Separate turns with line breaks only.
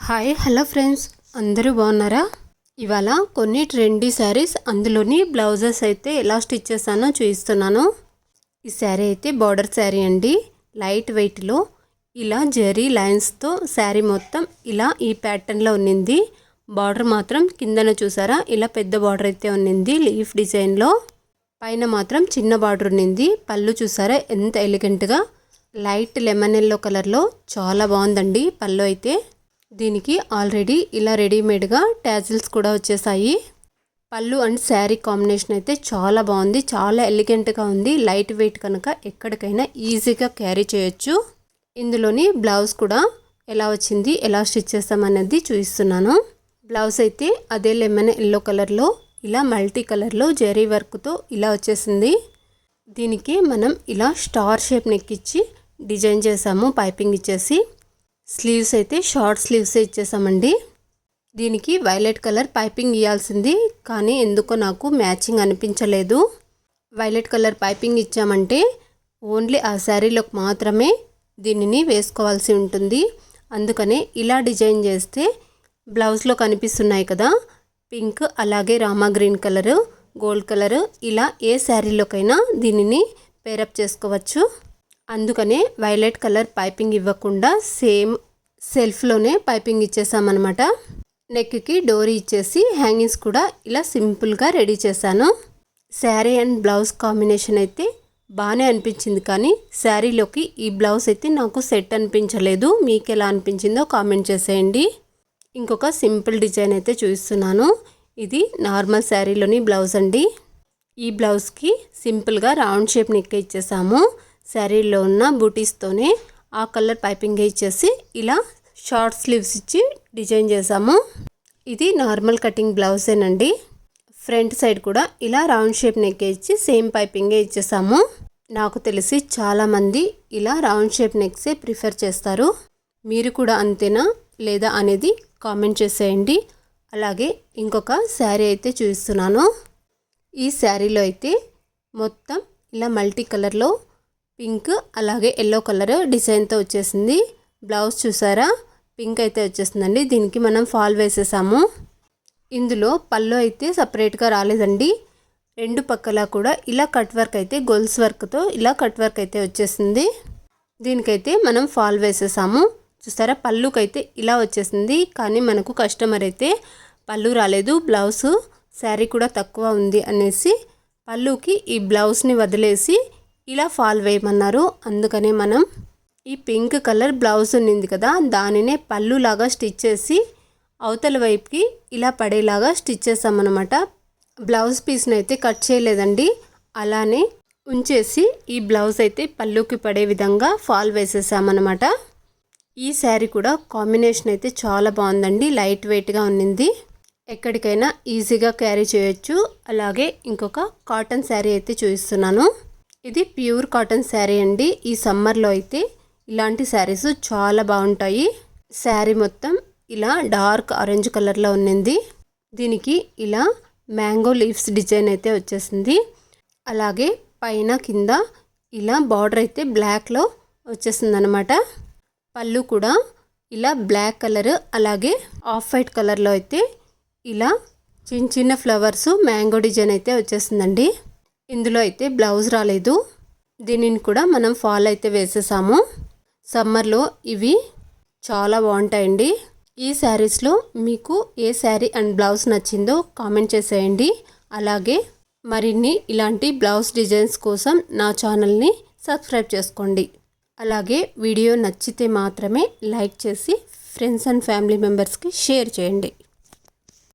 Hi hello friends, అందరూ బాగున్నారా? ఇవాళ కొన్ని ట్రెండీ శారీస్ అందులోని బ్లౌజెస్ అయితే ఎలా స్టిచ్ చేస్తానో చూపిస్తున్నాను. ఈ శారీ అయితే బార్డర్ శారీ అండి. లైట్ వెయిట్లో ఇలా జరీ లైన్స్తో శారీ మొత్తం ఇలా ఈ ప్యాటర్న్లో ఉన్నింది. బార్డర్ మాత్రం కిందన చూసారా ఇలా పెద్ద బార్డర్ అయితే ఉన్నింది లీఫ్ డిజైన్లో. పైన మాత్రం చిన్న బార్డర్ ఉన్నింది. పళ్ళు చూసారా ఎంత ఎలిగెంట్గా లైట్ లెమన్ ఎల్లో కలర్లో చాలా బాగుందండి పళ్ళు అయితే. దీనికి ఆల్రెడీ ఇలా రెడీమేడ్గా ట్యాజిల్స్ కూడా వచ్చేసాయి. పళ్ళు అండ్ శారీ కాంబినేషన్ అయితే చాలా బాగుంది, చాలా ఎలిగెంట్గా ఉంది. లైట్ వెయిట్ కనుక ఎక్కడికైనా ఈజీగా క్యారీ చేయొచ్చు. ఇందులోని బ్లౌజ్ కూడా ఎలా వచ్చింది, ఎలా స్టిచ్ చేస్తామనేది చూపిస్తున్నాను. బ్లౌజ్ అయితే అదే లెమన్ ఎల్లో కలర్లో ఇలా మల్టీ కలర్లో జరీ వర్క్తో ఇలా వచ్చేసింది. దీనికి మనం ఇలా స్టార్ షేప్ నెక్ ఇచ్చి డిజైన్ చేసాము పైపింగ్ ఇచ్చేసి. స్లీవ్స్ అయితే షార్ట్ స్లీవ్స్ ఇచ్చేసామండి. దీనికి వైలెట్ కలర్ పైపింగ్ ఇవ్వాల్సింది, కానీ ఎందుకో నాకు మ్యాచింగ్ అనిపించలేదు. వైలెట్ కలర్ పైపింగ్ ఇచ్చామంటే ఓన్లీ ఆ శారీలోకి మాత్రమే దీనిని వేసుకోవాల్సి ఉంటుంది. అందుకనే ఇలా డిజైన్ చేస్తే బ్లౌజ్లో కనిపిస్తున్నాయి కదా పింక్, అలాగే Rama green colour, gold colour, ఇలా ఏ శారీలోకైనా దీనిని పేరప్ చేసుకోవచ్చు. అందుకనే వైలెట్ కలర్ పైపింగ్ ఇవ్వకుండా సేమ్ సెల్ఫ్లోనే పైపింగ్ ఇచ్చేసామన్నమాట. నెక్కి డోరీ ఇచ్చేసి హ్యాంగింగ్స్ కూడా ఇలా సింపుల్గా రెడీ చేశాను. శారీ అండ్ బ్లౌజ్ కాంబినేషన్ అయితే బాగానే అనిపించింది, కానీ శారీలోకి ఈ బ్లౌజ్ అయితే నాకు సెట్ అనిపించలేదు. మీకు ఎలా అనిపించిందో కామెంట్ చేసేయండి. ఇంకొక సింపుల్ డిజైన్ అయితే చూపిస్తున్నాను. ఇది నార్మల్ శారీలోని బ్లౌజ్ అండి. ఈ బ్లౌజ్కి సింపుల్గా రౌండ్ షేప్ నెక్ ఇచ్చేసాము. శారీలో ఉన్న బూటీస్తోనే ఆ కలర్ పైపింగ్ ఇచ్చేసి ఇలా షార్ట్ స్లీవ్స్ ఇచ్చి డిజైన్ చేసాము. ఇది నార్మల్ కటింగ్ బ్లౌజేనండి. ఫ్రంట్ సైడ్ కూడా ఇలా రౌండ్ షేప్ నెక్ ఇచ్చి సేమ్ పైపింగే ఇచ్చేసాము. నాకు తెలిసి చాలామంది ఇలా రౌండ్ షేప్ నెక్సే ప్రిఫర్ చేస్తారు. మీరు కూడా అంతేనా లేదా అనేది కామెంట్ చేసేయండి. అలాగే ఇంకొక శారీ అయితే చూపిస్తున్నాను. ఈ శారీలో అయితే మొత్తం ఇలా మల్టీ కలర్లో పింక్ అలాగే ఎల్లో కలర్ డిజైన్తో వచ్చేసింది. బ్లౌజ్ చూసారా పింక్ అయితే వచ్చేసిందండి. దీనికి మనం ఫాల్ వేసేసాము. ఇందులో పళ్ళు అయితే సపరేట్గా రాలేదండి. రెండు పక్కల కూడా ఇలా కట్ వర్క్ అయితే గొల్స్ వర్క్తో ఇలా కట్ వర్క్ అయితే వచ్చేసింది. దీనికైతే మనం ఫాల్ వేసేసాము. చూసారా పళ్ళుకైతే ఇలా వచ్చేసింది, కానీ మనకు కస్టమర్ అయితే పళ్ళు రాలేదు, బ్లౌజ్ శారీ కూడా తక్కువ ఉంది అనేసి పళ్ళుకి ఈ బ్లౌజ్ని వదిలేసి ఇలా ఫాల్ వేయమన్నారు. అందుకనే మనం ఈ పింక్ కలర్ బ్లౌజ్ ఉన్నింది కదా దానినే పళ్ళు లాగా స్టిచ్ చేసి అవతల వైపుకి ఇలా పడేలాగా స్టిచ్ చేసామన్నమాట. బ్లౌజ్ పీస్ని అయితే కట్ చేయలేదండి, అలానే ఉంచేసి ఈ బ్లౌజ్ అయితే పళ్ళుకి పడే విధంగా ఫాల్ వేసేసామన్నమాట. ఈ శారీ కూడా కాంబినేషన్ అయితే చాలా బాగుందండి. లైట్ వెయిట్గా ఉన్నింది, ఎక్కడికైనా ఈజీగా క్యారీ చేయొచ్చు. అలాగే ఇంకొక కాటన్ శారీ అయితే చూపిస్తున్నాను. ఇది ప్యూర్ కాటన్ శారీ అండి. ఈ సమ్మర్లో అయితే ఇలాంటి శారీస్ చాలా బాగుంటాయి. శారీ మొత్తం ఇలా డార్క్ ఆరెంజ్ కలర్లో ఉన్నింది. దీనికి ఇలా మ్యాంగో లీవ్స్ డిజైన్ అయితే వచ్చేసింది. అలాగే పైన కింద ఇలా బార్డర్ అయితే బ్లాక్లో వచ్చేసింది అనమాట. పళ్ళు కూడా ఇలా బ్లాక్ కలర్ అలాగే ఆఫ్ వైట్ కలర్లో అయితే ఇలా చిన్న చిన్న ఫ్లవర్స్ మ్యాంగో డిజైన్ అయితే వచ్చేసిందండి. ఇందులో అయితే బ్లౌజ్ రాలేదు. దీనిని కూడా మనం ఫాల్ అయితే వేసేసాము. సమ్మర్లో ఇవి చాలా బాగుంటాయండి. ఈ శారీస్లో మీకు ఏ శారీ అండ్ బ్లౌజ్ నచ్చిందో కామెంట్ చేసేయండి. అలాగే మరిన్ని ఇలాంటి బ్లౌజ్ డిజైన్స్ కోసం నా ఛానల్ని సబ్స్క్రైబ్ చేసుకోండి. అలాగే వీడియో నచ్చితే మాత్రమే లైక్ చేసి ఫ్రెండ్స్ అండ్ ఫ్యామిలీ మెంబర్స్కి షేర్ చేయండి.